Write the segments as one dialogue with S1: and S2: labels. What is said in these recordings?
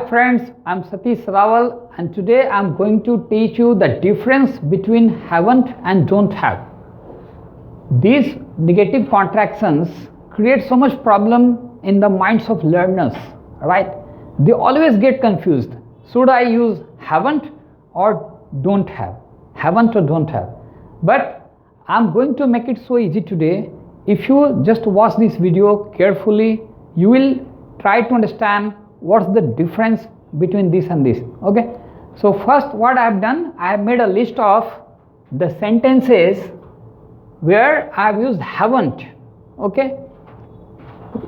S1: Hi friends, I'm Satish Rawal and today I'm going to teach you the difference between haven't and don't have. These negative contractions create so much problem in the minds of learners, right? They always get confused. Should I use haven't or don't have? Haven't or don't have? But I'm going to make it so easy today. If you just watch this video carefully, you will try to understand what's the difference between this and this. Okay, so first what I have done, I have made a list of the sentences where I have used haven't. Okay,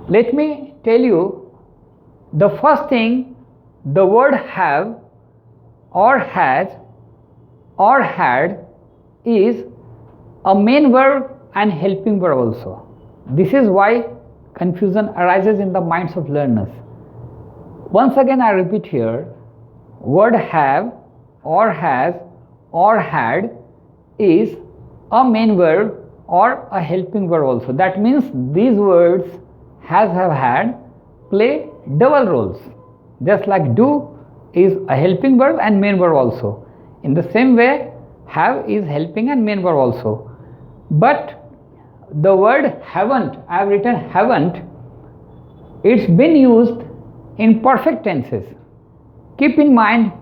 S1: let me tell you the first thing. The word have or has or had is a main verb and helping verb also. This is why confusion arises in the minds of learners. Once again I repeat here, word have or has or had is a main verb or a helping verb also. That means these words has, have, had play double roles. Just like do is a helping verb and main verb also. In the same way, have is helping and main verb also. But the word haven't, I have written haven't, it's been used in perfect tenses. Keep in mind,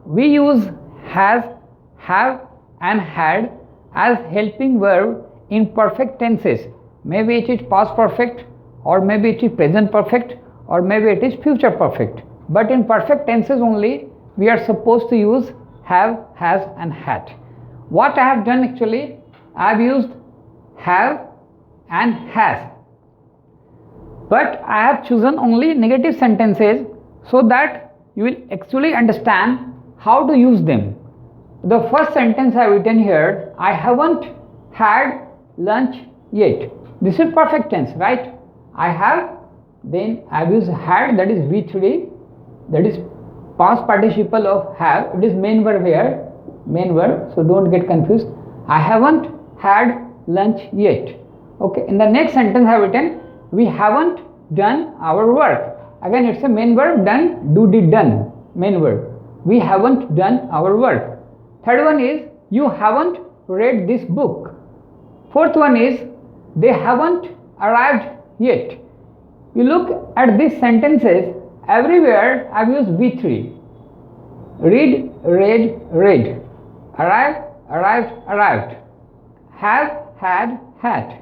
S1: we use has, have and had as helping verb in perfect tenses. Maybe it is past perfect, or maybe it is present perfect, or maybe it is future perfect. But in perfect tenses only we are supposed to use have, has and had. What I have done actually, I have used have and has. But I have chosen only negative sentences so that you will actually understand how to use them. The first sentence I have written here, I haven't had lunch yet. This is perfect tense, right? I have, then I have used had, that is V3, that is past participle of have. It is main verb here, main verb, so don't get confused. I haven't had lunch yet. Okay, in the next sentence I have written, we haven't done our work. Again it's a main verb, done, do, did, done, main verb. We haven't done our work. Third one is, you haven't read this book. Fourth one is, they haven't arrived yet. You look at these sentences, everywhere I have used V3. Read, read, read. Arrive, arrived, arrived. Have, had, had.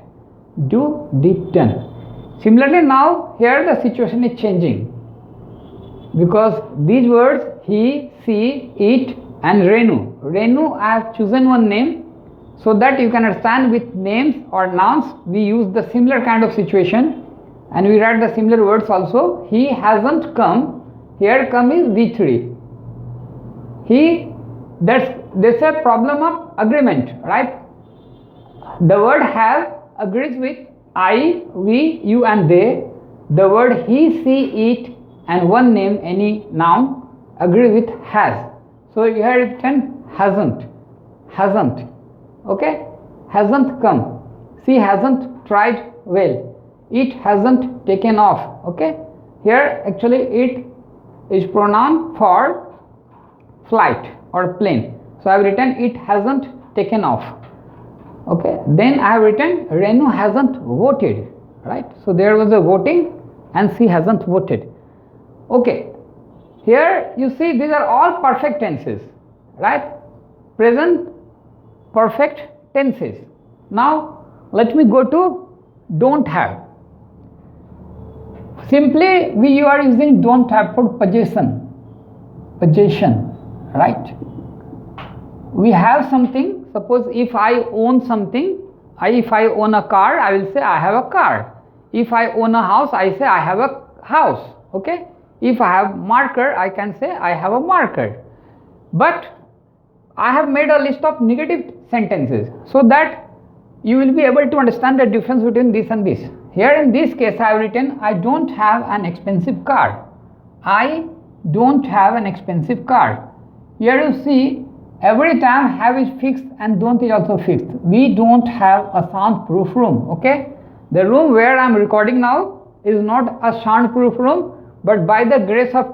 S1: Do, did, done. Similarly now here the situation is changing, because these words he, she, it and Renu. Renu I have chosen one name so that you can understand with names or nouns we use the similar kind of situation and we write the similar words also. He hasn't come, here come is V3. He, there's a problem of agreement, right? The word have agrees with I, we, you and they. The word he, she, it and one name, any noun, agree with has. So here it can hasn't, hasn't, okay, hasn't come, she hasn't tried well, it hasn't taken off, okay. Here actually it is pronoun for flight or plane. So I have written it hasn't taken off. Okay, then I have written Renu hasn't voted, right? So there was a voting and she hasn't voted. Okay, here you see these are all perfect tenses, right? Present perfect tenses. Now let me go to don't have. Simply you are using don't have for possession, right? We have something. Suppose if I own something, if I own a car, I will say I have a car. If I own a house, I say I have a house. Okay. If I have marker, I can say I have a marker. But I have made a list of negative sentences so that you will be able to understand the difference between this and this. Here in this case I have written I don't have an expensive car. I don't have an expensive car. Here you see every time have is fixed and don't is also fixed. We don't have a soundproof room. Okay, the room where I am recording now is not a soundproof room, but by the grace of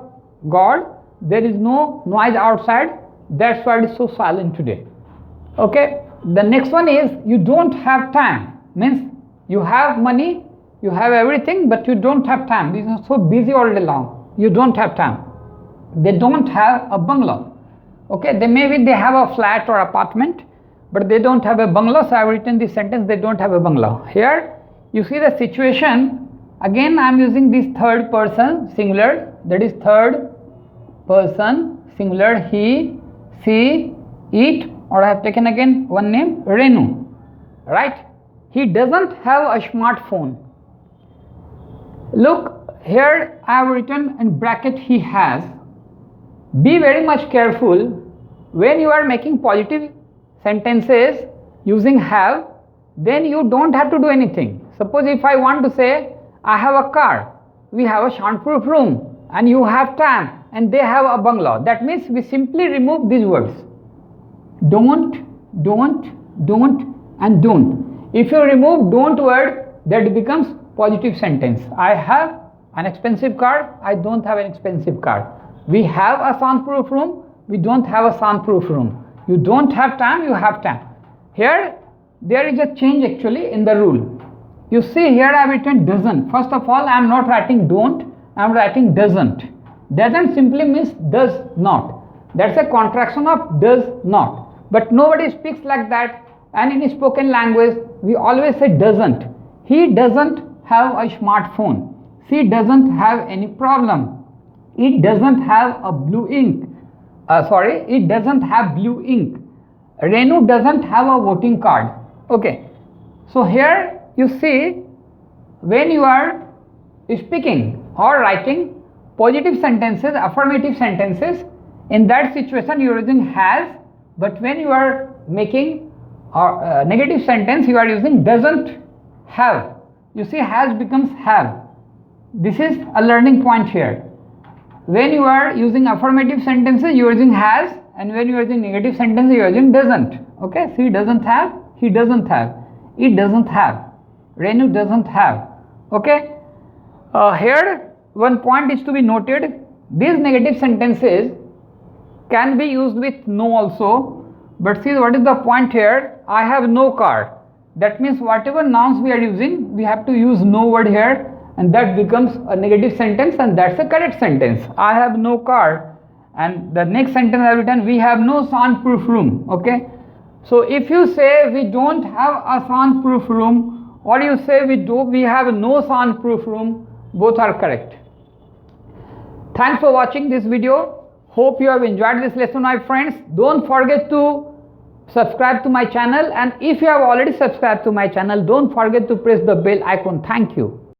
S1: God. There is no noise outside. That's why it is so silent today. Okay. The next one is you don't have time. Means you have money, you have everything, but you don't have time. You are so busy all day long. You don't have time. They don't have a bungalow. Okay. They have a flat or apartment, but they don't have a bungalow. So I have written this sentence, they don't have a bungalow. Here you see the situation. Again I am using this third person singular, that is third person singular, he, she, it, or I have taken again one name, Renu, right? He doesn't have a smartphone. Look, here I have written in bracket he has. Be very much careful when you are making positive sentences using have, then you don't have to do anything. Suppose if I want to say I have a car, we have a soundproof room, and you have time, and they have a bungalow. That means we simply remove these words. Don't, and don't. If you remove don't word, that becomes positive sentence. I have an expensive car, I don't have an expensive car. We have a soundproof room, we don't have a soundproof room. You don't have time, you have time. Here, there is a change actually in the rule. You see here I have written doesn't. First of all, I am not writing don't, I am writing doesn't. Doesn't simply means does not. That's a contraction of does not. But nobody speaks like that, and in spoken language, we always say doesn't. He doesn't have a smartphone. She doesn't have any problem. It doesn't have a blue ink. It doesn't have blue ink. Renu doesn't have a voting card. Okay. So here you see, when you are speaking or writing positive sentences, affirmative sentences, in that situation you are using has, but when you are making a negative sentence, you are using doesn't have. You see, has becomes have. This is a learning point here. When you are using affirmative sentences, you are using has, and when you are using negative sentences, you are using doesn't. Okay, she doesn't have, he doesn't have, it doesn't have, Renu doesn't have. Okay, here one point is to be noted. These negative sentences can be used with no also, but see what is the point here? I have no car. That means whatever nouns we are using, we have to use no word here, and that becomes a negative sentence, and that's a correct sentence. I have no car, and the next sentence I have written, we have no soundproof room. Okay, so if you say we don't have a soundproof room, or you say we have no soundproof room, both are correct. Thanks for watching this video. Hope you have enjoyed this lesson, my friends. Don't forget to subscribe to my channel, and if you have already subscribed to my channel, don't forget to press the bell icon. Thank you.